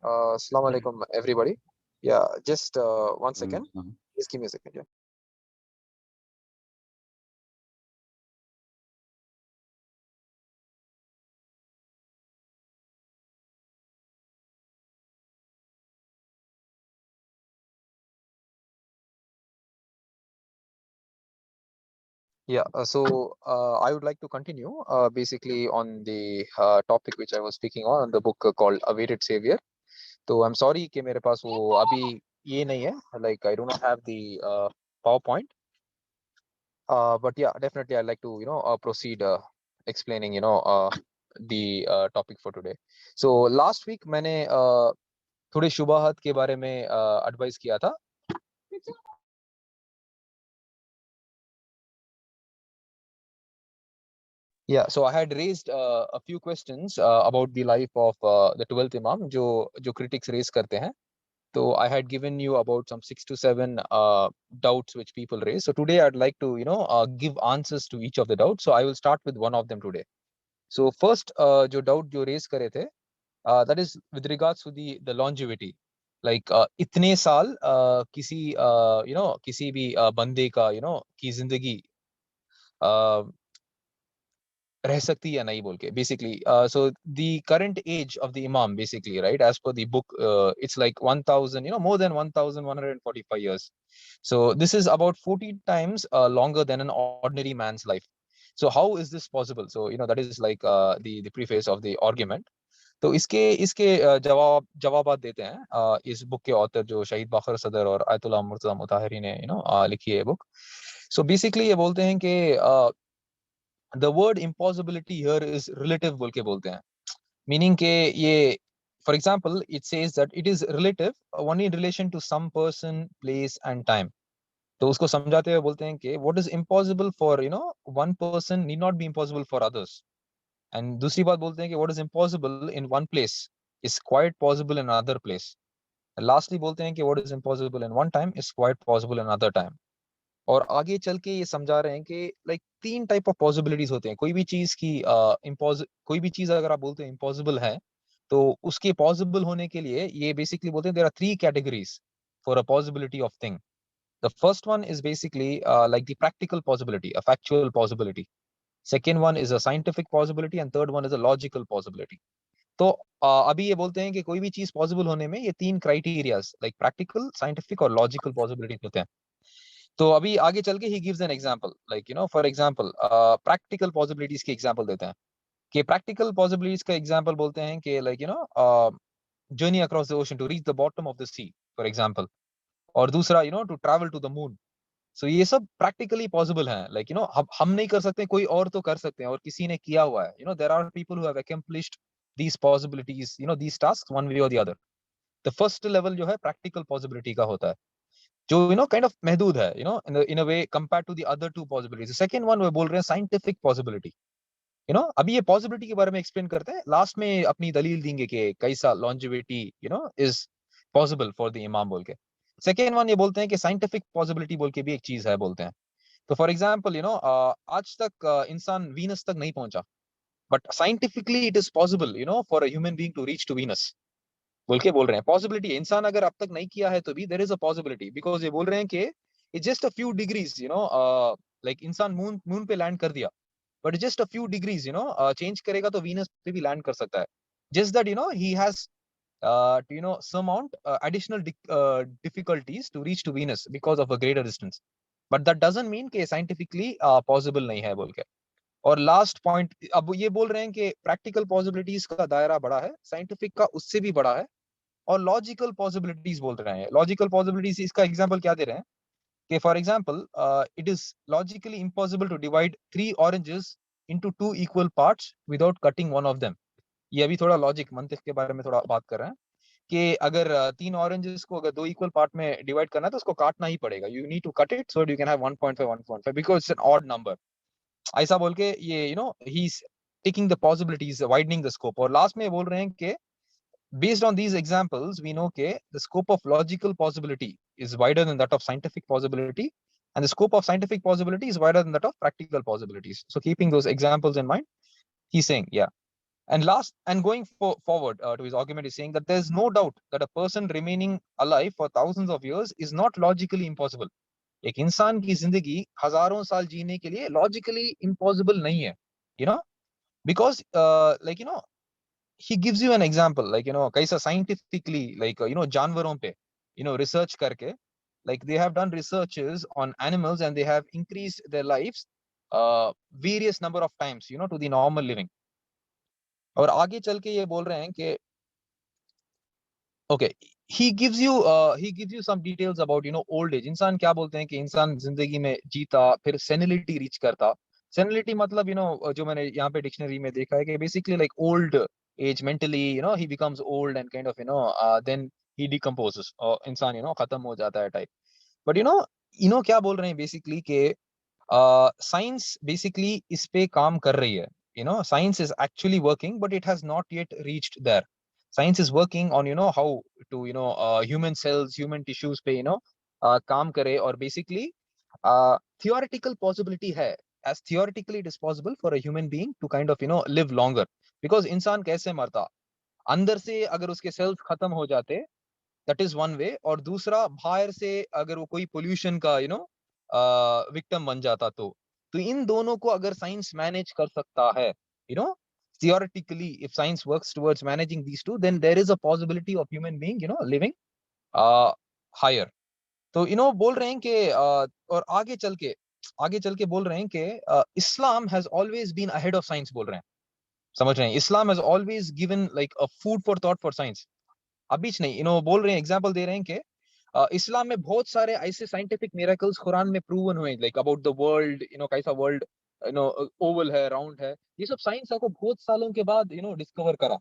Assalamu alaikum, everybody. Yeah, just 1 second. Mhm. Just give me a second. Yeah. Yeah. So I would like to continue basically on the topic which I was speaking on the book called Awaited Savior. So I'm sorry कि मेरे पास वो अभी ये नहीं है. Like I do not have the PowerPoint. But yeah, definitely I'd like to proceed explaining the topic for today. So last week मैंने थोड़े शुबहत के बारे में एडवाइस किया था. Yeah, so I had raised a few questions about the life of the 12th Imam, जो critics raise करते हैं. So I had given you about some 6 to 7 doubts which people raise. So today I'd like to give answers to each of the doubts. So I will start with one of them today. So first जो doubt जो raise करे थे, that is with regards to the longevity. Like इतने साल किसी किसी भी बंदे का की जिंदगी रह सकती या नहीं बोल के basically. So the current age of the imam basically, right, as per the book, it's like 1000, more than 1145 years. So this is about 40 times longer than an ordinary man's life. So how is this possible? So that is like the preface of the argument. तो इसके इसके जवाबात देते हैं इस book के author जो शहीद बाखर सदर और आयतुल्लाह मुर्तज़ा मुताहरी ने लिखी है बुक. सो बेसिकली ये बोलते हैं कि the word impossibility here is relative बोल के बोलते हैं. Meaning के ये, for example, it says that it is relative only in relation to some person, place and time. तो उसको समझाते हुए बोलते हैं कि what is impossible for one person need not be impossible for others. And दूसरी बात बोलते हैं कि what is impossible in one place is quite possible in another place. And lastly बोलते हैं कि what is impossible in one time is quite possible in another time. और आगे चल के ये समझा रहे हैं कि लाइक 3 टाइप ऑफ पॉसिबिलिटीज होते हैं. कोई भी चीज की कोई भी चीज अगर आप बोलते हैं इम्पॉसिबल है, तो उसके पॉसिबल होने के लिए ये बेसिकली बोलते हैं there are 3 categories for a possibility of thing. The first one is basically like the practical possibility, a factual possibility. Second one is a scientific possibility and third one is a logical possibility. तो अभी ये बोलते हैं कि कोई भी चीज possible होने में ये 3 क्राइटेरियाज लाइक प्रैक्टिकल, साइंटिफिक और लॉजिकल पॉसिबिलिटीज होते हैं. तो अभी आगे चल के he gives an example, like for example practical possibilities की एग्जांपल देते हैं. कि प्रैक्टिकल पॉसिबिलिटीज का एग्जांपल बोलते हैं कि like journey across the ocean to reach the bottom of the sea for example. और दूसरा to travel to the moon. So ये सब प्रैक्टिकली पॉसिबल है. लाइक हम नहीं कर सकते, कोई और तो कर सकते हैं और किसी ने किया हुआ है. There are people who have accomplished these possibilities, these tasks one way or the other. The first level जो है प्रैक्टिकल पॉसिबिलिटी का होता है, जो kind of महदूद है in a way compared to the other two possibilities. The second one वो बोल रहे हैं scientific possibility. अभी ये possibility के बारे में explain करते हैं, लास्ट में अपनी दलील देंगे कि कैसा longevity is possible for the imam बोल के. सेकेंड वन ये बोलते हैं कि scientific possibility बोल के भी एक चीज है बोलते हैं. तो फॉर एग्जाम्पल आज तक इंसान वीनस तक नहीं पहुंचा, but scientifically it is possible for a human being to reach to Venus बोल के बोल रहे हैं. पॉसिबिलिटी, इंसान अगर अब तक नहीं किया है तो भी there is a possibility, because ये बोल रहे हैं कि it's just a few degrees, like इंसान मून पे लैंड कर दिया, but just a few degrees change करेगा तो वीनस पे भी लैंड कर सकता है. Just that he has some amount additional difficulties to reach to Venus because of a greater distance, but that doesn't mean कि scientifically possible नहीं है बोल के. और लास्ट पॉइंट अब ये बोल रहे हैं कि प्रैक्टिकल पॉसिबिलिटीज का दायरा बड़ा है, साइंटिफिक का उससे भी बड़ा है, और लॉजिकल पॉसिबिलिटीज बोल रहे हैं. लॉजिकल पॉसिबिलिटीज इसका एग्जांपल क्या दे रहे हैं कि for example it is logically impossible to divide 3 oranges into 2 equal parts without cutting one of them. ये अभी थोड़ा लॉजिक मंतिक के बारे में थोड़ा बात कर रहे हैं कि अगर 3 ऑरेंजेस को अगर 2 इक्वल पार्ट में डिवाइड करना है तो उसको काटना ही पड़ेगा. You need to cut it so you can have 1.5 1.5 because it's an odd number. ऐसा बोल के ये he is taking the possibilities, widening the scope. और लास्ट में बोल रहे हैं कि based on these examples we know okay the scope of logical possibility is wider than that of scientific possibility, and the scope of scientific possibility is wider than that of practical possibilities. So keeping those examples in mind, he's saying yeah. And last, and going forward to his argument, is saying that there's no doubt that a person remaining alive for thousands of years is not logically impossible. एक इंसान की जिंदगी हजारों साल जीने के लिए logically impossible नहीं है, you know, because like you know, he gives you an example, like you know, कैसा scientifically, like you know, जानवरों पे, you know, research करके, like they have done researches on animals and they have increased their lives various number of times, you know, to the normal living. और आगे चल के ये बोल रहे हैं कि okay, he gives you some details about, you know, old age. इंसान क्या बोलते हैं कि इंसान जिंदगी में जीता, फिर senility reach करता. Senility मतलब, you know, जो मैंने यहाँ पे डिक्शनरी में देखा है कि basically like old age mentally, you know, he becomes old and kind of, you know, then he decomposes, और इंसान, you know, खत्म हो जाता है type. But you know क्या बोल रहे हैं basically कि साइंस बेसिकली इस पे काम कर रही है. You know, science is actually working, but it has not yet reached there. Science is working on, you know, how to, you know, human cells, human tissues पे, you know, काम करे. और basically theoretical possibility है, as theoretically it is possible for a human being to kind of, you know, live longer. Because इंसान कैसे मरता, अंदर से अगर उसके सेल्स खत्म हो जाते, दैट इज वन वे. और दूसरा, बाहर से अगर वो कोई पोल्यूशन का, यू नो, विक्टिम बन जाता, तो इन दोनों को अगर साइंस मैनेज कर सकता है, you know, theoretically if science works towards managing these two, then there is a possibility of human being, you know, living higher. तो you know बोल रहे हैं कि और आगे चल के बोल रहे हैं कि Islam has always been ahead of science. बोल रहे हैं, समझ रहे हैं, Islam has always given like a food for thought for science. अभी नहीं, यू नो, बोल रहे हैं, एग्जांपल दे रहे हैं कि इस्लाम में बहुत सारे ऐसे साइंटिफिक मिरेकल्स कुरान में प्रूवन हुए, like about the world, you know, कैसा वर्ल्ड, यू नो, ओवल है, राउंड है. ये सब साइंस को बहुत सालों के बाद, यू नो, डिस्कवर करा.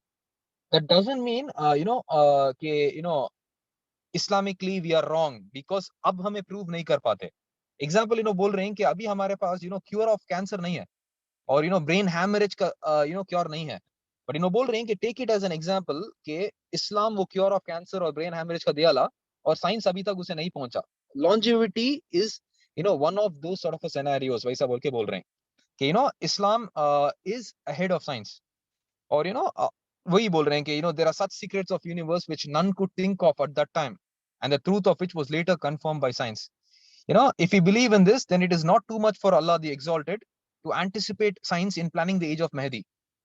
That doesn't mean, you know, कि you know Islamically we are wrong because अब हमें प्रूव नहीं कर पाते. एग्जाम्पल, यू नो, बोल रहे हैं कि अभी हमारे पास, you know, cure of cancer नहीं है, और यू नो ब्रेन हैमरेज का यू नो क्योर नहीं है. बट यू नो बोल रहे हैं कि take it as an example कि इस्लाम वो क्योर ऑफ कैंसर और ब्रेन हैमरेज का दिया ला, और साइंस अभी तक उसे नहीं पहुंचा. Longevity is, you know, one of those sort of scenarios, वैसा बोल के बोल रहे हैं कि you know Islam is ahead of science. और यू नो वही बोल रहे हैं कि you know there are such secrets of universe which none could think of at that time, and the truth of which was later confirmed by science. You know, if we believe in this, then it is not too much for Allah the Exalted to anticipate science in planning the age of Mahdi.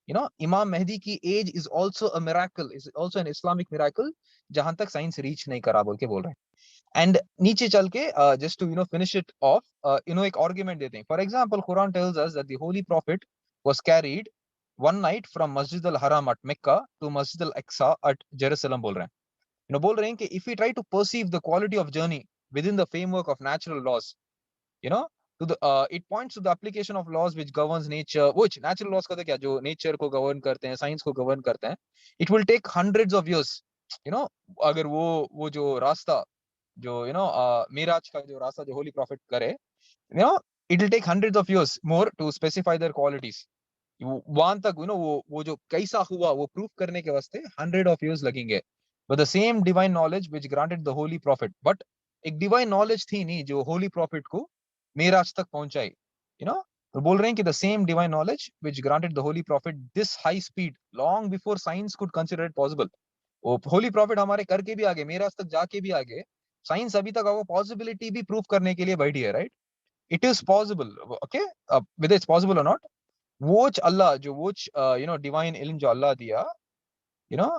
You know, Imam Mahdi की age is also a miracle, is also an Islamic miracle, जहां तक science reach नहीं करा बोल के बोल रहे हैं. एंड नीचे चल के just to, you know, finish it off, you know, एक आर्गुमेंट देते हैं. For example, Quran tells us that the holy prophet was carried one night from Masjid al हराम एट मक्का टू मस्जिद अल अक्सा एट जेरूसलम. बोल रहे हैं, you know, बोल रहे हैं कि if we try to perceive the quality of journey within the framework of natural laws, you know, to the it points to the application of laws which governs nature, which natural laws कहते हैं क्या, जो nature को govern करते हैं, science को govern करते हैं. It will take hundreds of years, you know, अगर वो जो रास्ता, जो you know मिराज का जो रास्ता जो होली प्रॉफिट करे, you know, it will take hundreds of years more to specify their qualities. वहां तक, यू नो, वो जो कैसा हुआ वो प्रूफ करने के वास्ते 100 of years लगेंगे. But the same divine knowledge which granted the holy prophet, but एक डिवाइन नॉलेज थी नहीं जो होली प्रॉफिट को मेराज तक पहुंचाई, यू नो. तो बोल रहे हैं कि the same divine knowledge which granted the holy profit this high speed long before science could consider it possible. वो होली प्रॉफिट हमारे करके भी आगे, मेराज तक जाके भी आगे, साइंस अभी तक वो पॉसिबिलिटी भी प्रूव करने के लिए बैठी है, right. It is possible, okay, with its possible और नॉट, वोच अल्लाह, जो वोच यू नो डिवाइन इल्म जो अल्लाह दिया, you know,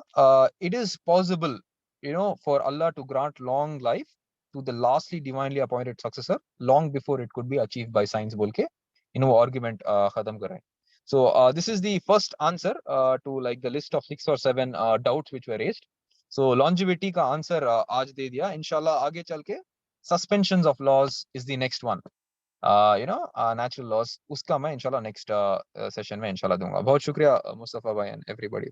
it is possible, you know, for Allah to grant long life to the lastly divinely appointed successor long before it could be achieved by science बोल के, you know, argument खत्म कर रहे हैं. So this is the first answer to like the list of 6 or 7 doubts which were raised. So longevity का answer आज दे दिया. इंशाल्लाह आगे चल के suspensions of laws is the next one. You know, natural laws उसका मैं इंशाल्लाह next session में इंशाल्लाह दूंगा. बहुत शुक्रिया मुस्तफा भाई and everybody.